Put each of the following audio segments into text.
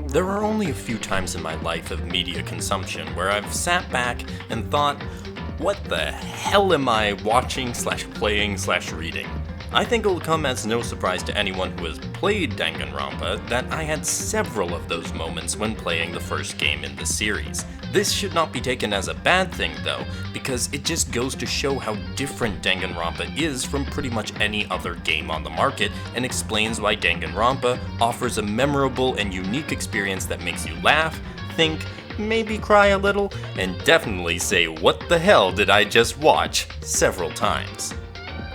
There are only a few times in my life of media consumption where I've sat back and thought, what the hell am I watching / playing / reading? I think it will come as no surprise to anyone who has played Danganronpa that I had several of those moments when playing the first game in the series. This should not be taken as a bad thing though, because it just goes to show how different Danganronpa is from pretty much any other game on the market, and explains why Danganronpa offers a memorable and unique experience that makes you laugh, think, maybe cry a little, and definitely say what the hell did I just watch several times.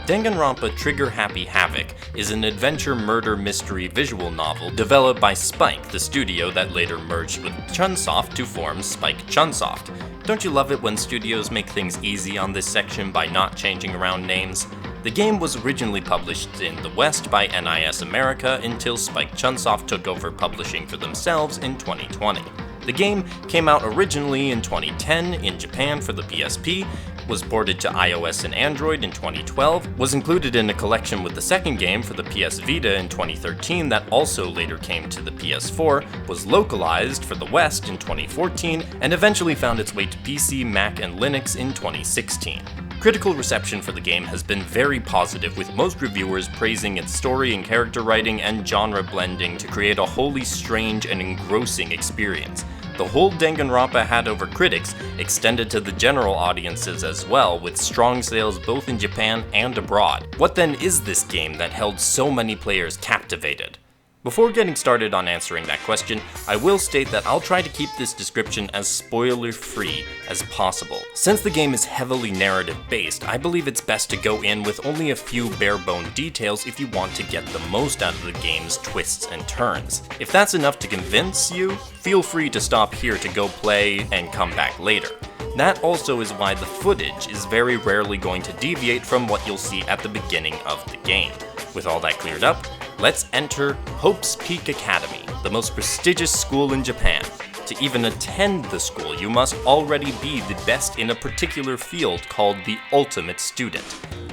Danganronpa Trigger Happy Havoc is an adventure murder mystery visual novel developed by Spike, the studio that later merged with Chunsoft to form Spike Chunsoft. Don't you love it when studios make things easy on this section by not changing around names? The game was originally published in the West by NIS America until Spike Chunsoft took over publishing for themselves in 2020. The game came out originally in 2010 in Japan for the PSP, was ported to iOS and Android in 2012, was included in a collection with the second game for the PS Vita in 2013 that also later came to the PS4, was localized for the West in 2014, and eventually found its way to PC, Mac, and Linux in 2016. Critical reception for the game has been very positive, with most reviewers praising its story and character writing and genre blending to create a wholly strange and engrossing experience. The hold Danganronpa had over critics extended to the general audiences as well, with strong sales both in Japan and abroad. What then is this game that held so many players captivated? Before getting started on answering that question, I will state that I'll try to keep this description as spoiler-free as possible. Since the game is heavily narrative-based, I believe it's best to go in with only a few bare-bone details if you want to get the most out of the game's twists and turns. If that's enough to convince you, feel free to stop here to go play and come back later. That also is why the footage is very rarely going to deviate from what you'll see at the beginning of the game. With all that cleared up, let's enter Hope's Peak Academy, the most prestigious school in Japan. To even attend the school, you must already be the best in a particular field called the Ultimate Student.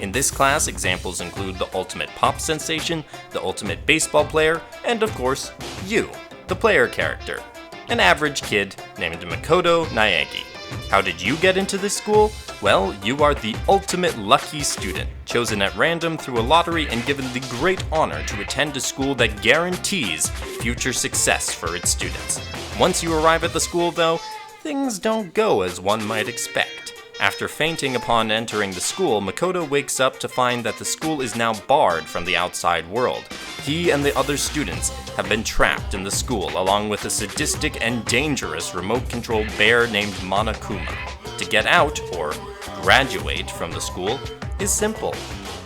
In this class, examples include the ultimate pop sensation, the ultimate baseball player, and of course, you, the player character, an average kid named Makoto Naegi. How did you get into this school? Well, you are the ultimate lucky student, chosen at random through a lottery and given the great honor to attend a school that guarantees future success for its students. Once you arrive at the school, though, things don't go as one might expect. After fainting upon entering the school, Makoto wakes up to find that the school is now barred from the outside world. He and the other students have been trapped in the school, along with a sadistic and dangerous remote-controlled bear named Monokuma. To get out, or graduate from the school, is simple.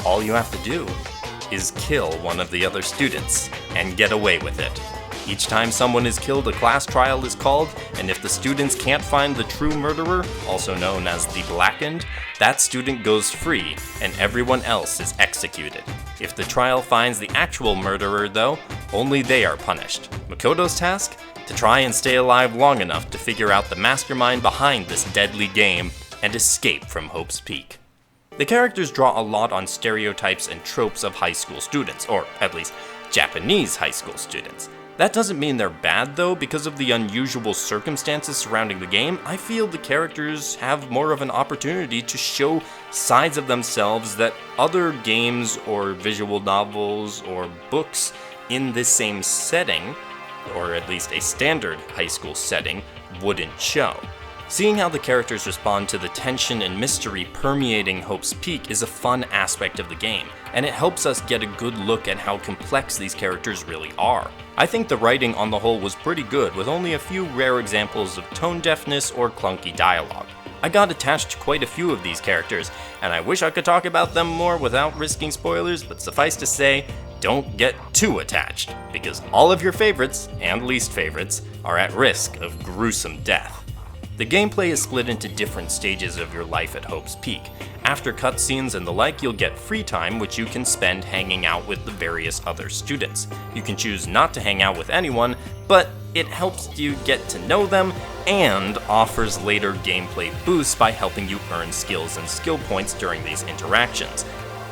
All you have to do is kill one of the other students and get away with it. Each time someone is killed, a class trial is called, and if the students can't find the true murderer, also known as the Blackened, that student goes free, and everyone else is executed. If the trial finds the actual murderer, though, only they are punished. Makoto's task? To try and stay alive long enough to figure out the mastermind behind this deadly game and escape from Hope's Peak. The characters draw a lot on stereotypes and tropes of high school students, or at least Japanese high school students. That doesn't mean they're bad though. Because of the unusual circumstances surrounding the game, I feel the characters have more of an opportunity to show sides of themselves that other games or visual novels or books in this same setting, or at least a standard high school setting, wouldn't show. Seeing how the characters respond to the tension and mystery permeating Hope's Peak is a fun aspect of the game, and it helps us get a good look at how complex these characters really are. I think the writing on the whole was pretty good, with only a few rare examples of tone deafness or clunky dialogue. I got attached to quite a few of these characters, and I wish I could talk about them more without risking spoilers, but suffice to say, don't get too attached, because all of your favorites, and least favorites, are at risk of gruesome death. The gameplay is split into different stages of your life at Hope's Peak. After cutscenes and the like, you'll get free time, which you can spend hanging out with the various other students. You can choose not to hang out with anyone, but it helps you get to know them and offers later gameplay boosts by helping you earn skills and skill points during these interactions.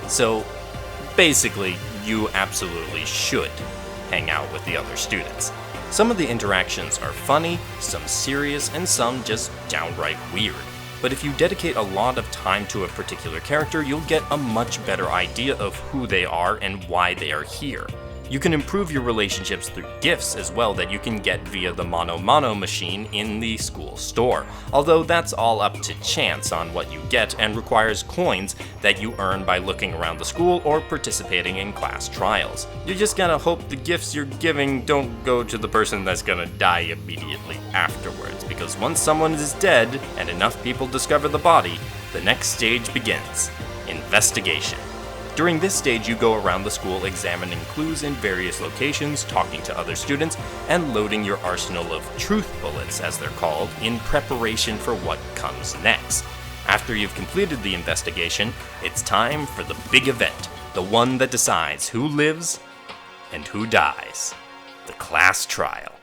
So basically, you absolutely should hang out with the other students. Some of the interactions are funny, some serious, and some just downright weird. But if you dedicate a lot of time to a particular character, you'll get a much better idea of who they are and why they are here. You can improve your relationships through gifts as well that you can get via the Mono machine in the school store, although that's all up to chance on what you get and requires coins that you earn by looking around the school or participating in class trials. You just gotta hope the gifts you're giving don't go to the person that's gonna die immediately afterwards, because once someone is dead and enough people discover the body, the next stage begins: investigation. During this stage, you go around the school examining clues in various locations, talking to other students, and loading your arsenal of truth bullets, as they're called, in preparation for what comes next. After you've completed the investigation, it's time for the big event, the one that decides who lives and who dies: the class trial.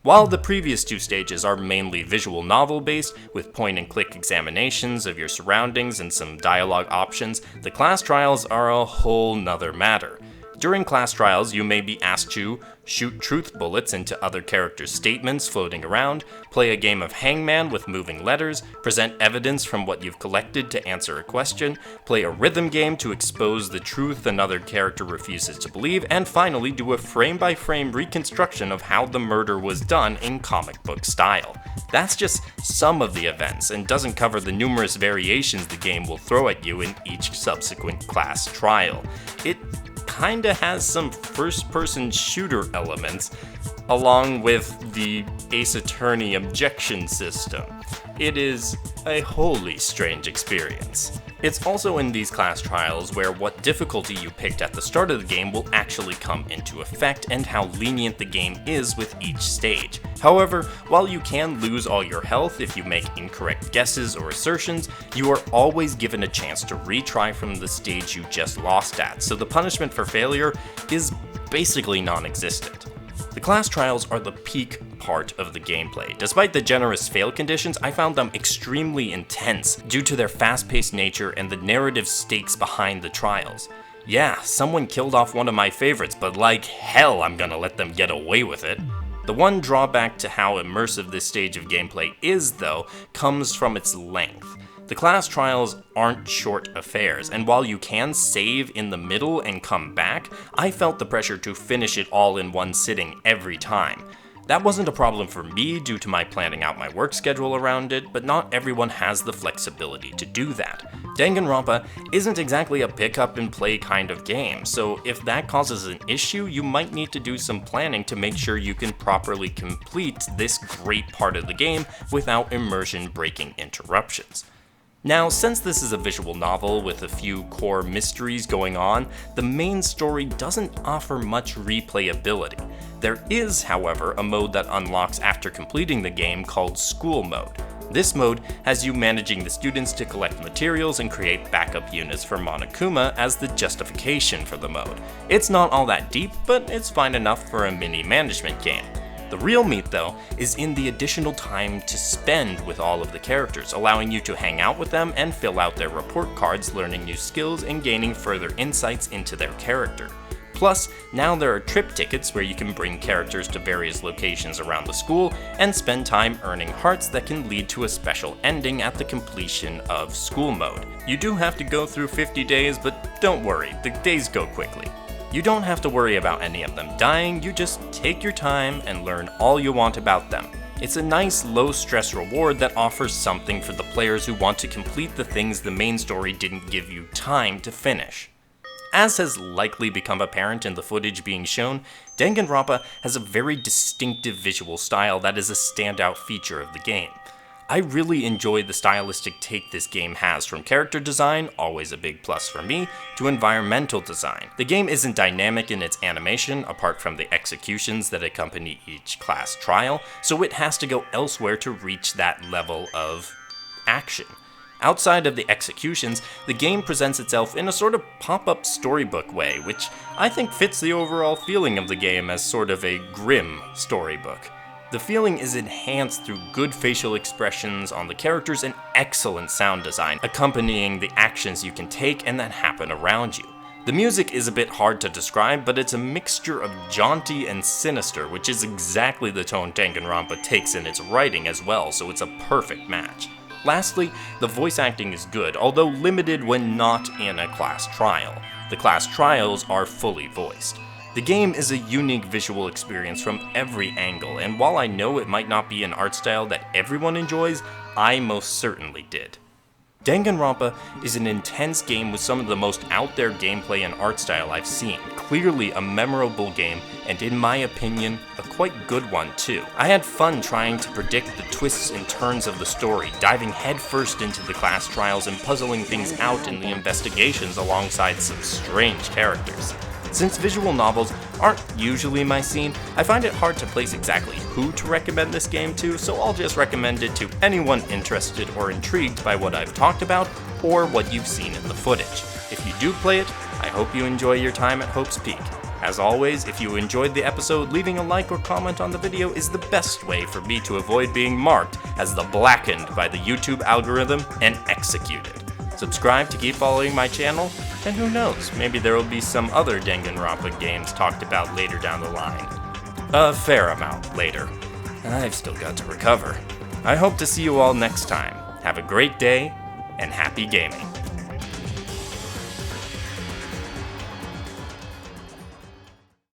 While the previous two stages are mainly visual novel based, with point and click examinations of your surroundings and some dialogue options, the class trials are a whole nother matter. During class trials, you may be asked to shoot truth bullets into other characters' statements floating around, play a game of hangman with moving letters, present evidence from what you've collected to answer a question, play a rhythm game to expose the truth another character refuses to believe, and finally do a frame-by-frame reconstruction of how the murder was done in comic book style. That's just some of the events, and doesn't cover the numerous variations the game will throw at you in each subsequent class trial. It kinda has some first-person shooter elements, along with the Ace Attorney objection system. It is a wholly strange experience. It's also in these class trials where what difficulty you picked at the start of the game will actually come into effect, and how lenient the game is with each stage. However, while you can lose all your health if you make incorrect guesses or assertions, you are always given a chance to retry from the stage you just lost at, so the punishment for failure is basically non-existent. The class trials are the peak part of the gameplay. Despite the generous fail conditions, I found them extremely intense due to their fast-paced nature and the narrative stakes behind the trials. Yeah, someone killed off one of my favorites, but like hell I'm gonna let them get away with it. The one drawback to how immersive this stage of gameplay is, though, comes from its length. The class trials aren't short affairs, and while you can save in the middle and come back, I felt the pressure to finish it all in one sitting every time. That wasn't a problem for me due to my planning out my work schedule around it, but not everyone has the flexibility to do that. Danganronpa isn't exactly a pick up and play kind of game, so if that causes an issue, you might need to do some planning to make sure you can properly complete this great part of the game without immersion-breaking interruptions. Now, since this is a visual novel with a few core mysteries going on, the main story doesn't offer much replayability. There is, however, a mode that unlocks after completing the game called School Mode. This mode has you managing the students to collect materials and create backup units for Monokuma as the justification for the mode. It's not all that deep, but it's fine enough for a mini management game. The real meat, though, is in the additional time to spend with all of the characters, allowing you to hang out with them and fill out their report cards, learning new skills and gaining further insights into their character. Plus, now there are trip tickets where you can bring characters to various locations around the school and spend time earning hearts that can lead to a special ending at the completion of School Mode. You do have to go through 50 days, but don't worry, the days go quickly. You don't have to worry about any of them dying, you just take your time and learn all you want about them. It's a nice low-stress reward that offers something for the players who want to complete the things the main story didn't give you time to finish. As has likely become apparent in the footage being shown, Danganronpa has a very distinctive visual style that is a standout feature of the game. I really enjoy the stylistic take this game has, from character design, always a big plus for me, to environmental design. The game isn't dynamic in its animation, apart from the executions that accompany each class trial, so it has to go elsewhere to reach that level of action. Outside of the executions, the game presents itself in a sort of pop-up storybook way, which I think fits the overall feeling of the game as sort of a grim storybook. The feeling is enhanced through good facial expressions on the characters and excellent sound design, accompanying the actions you can take and that happen around you. The music is a bit hard to describe, but it's a mixture of jaunty and sinister, which is exactly the tone Danganronpa takes in its writing as well, so it's a perfect match. Lastly, the voice acting is good, although limited when not in a class trial. The class trials are fully voiced. The game is a unique visual experience from every angle, and while I know it might not be an art style that everyone enjoys, I most certainly did. Danganronpa is an intense game with some of the most out there gameplay and art style I've seen. Clearly a memorable game, and in my opinion, a quite good one too. I had fun trying to predict the twists and turns of the story, diving headfirst into the class trials and puzzling things out in the investigations alongside some strange characters. Since visual novels aren't usually my scene, I find it hard to place exactly who to recommend this game to, so I'll just recommend it to anyone interested or intrigued by what I've talked about or what you've seen in the footage. If you do play it, I hope you enjoy your time at Hope's Peak. As always, if you enjoyed the episode, leaving a like or comment on the video is the best way for me to avoid being marked as the blackened by the YouTube algorithm and executed. Subscribe to keep following my channel, and who knows, maybe there will be some other Danganronpa games talked about later down the line. A fair amount later. I've still got to recover. I hope to see you all next time. Have a great day, and happy gaming.